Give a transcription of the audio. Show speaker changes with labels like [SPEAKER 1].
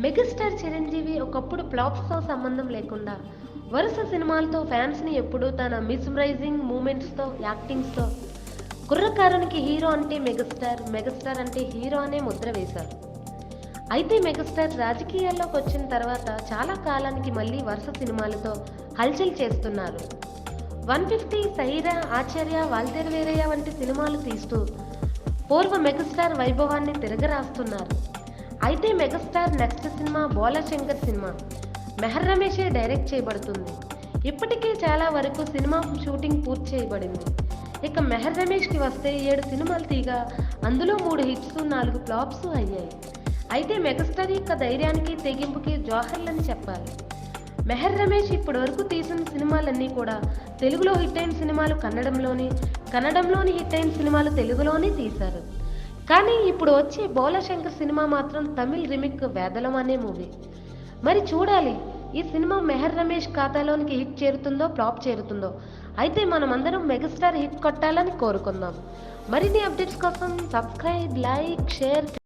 [SPEAKER 1] Megastar Chiranjeevi ఒకప్పుడు ఫ్లాప్స్తో సంబంధం లేకుండా వరుస సినిమాలతో ఫ్యాన్స్ని ఎప్పుడూ తన మిస్మరైజింగ్ మూమెంట్స్తో యాక్టింగ్స్తో కుర్రకారునికి హీరో అంటే మెగాస్టార్, మెగాస్టార్ అంటే హీరో అనే ముద్ర వేశారు. అయితే మెగాస్టార్ రాజకీయాల్లోకి వచ్చిన తర్వాత చాలా కాలానికి మళ్ళీ వరుస సినిమాలతో హల్చల్ చేస్తున్నారు. 150, సైరా, ఆచార్య, వాల్తేరు వీరయ్య వంటి సినిమాలు తీస్తూ పూర్వ మెగాస్టార్ వైభవాన్ని తిరగరాస్తున్నారు. అయితే megastar next cinema Bhola Shankar cinema Mehar రమేషే డైరెక్ట్ చేయబడుతుంది. ఇప్పటికే చాలా వరకు సినిమా షూటింగ్ పూర్తి చేయబడింది. ఇక మెహర్ రమేష్కి వస్తే 7 సినిమాలు తీగా అందులో 3 హిట్స్, 4 ఫ్లాప్స్ అయ్యాయి. అయితే మెగాస్టార్ యొక్క ధైర్యానికి తెగింపుకి జోహర్లని చెప్పాలి. మెహర్ రమేష్ ఇప్పటి వరకు తీసిన సినిమాలన్నీ కూడా తెలుగులో హిట్ అయిన సినిమాలు కన్నడంలోని హిట్ అయిన సినిమాలు తెలుగులోనే తీశారు. కానీ ఇప్పుడు వచ్చే బోలాశంకర్ సినిమా మాత్రం తమిళ్ రీమేక్ వేదలం అనే మూవీ. మరి చూడాలి ఈ సినిమా మెహర్ రమేష్ ఖాతాలోనికి హిట్ చేరుతుందో ఫ్లాప్ చేరుతుందో. అయితే మనమందరం మెగాస్టార్ హిట్ కొట్టాలని కోరుకుందాం. మరిన్ని అప్డేట్స్ కోసం సబ్స్క్రైబ్, లైక్, షేర్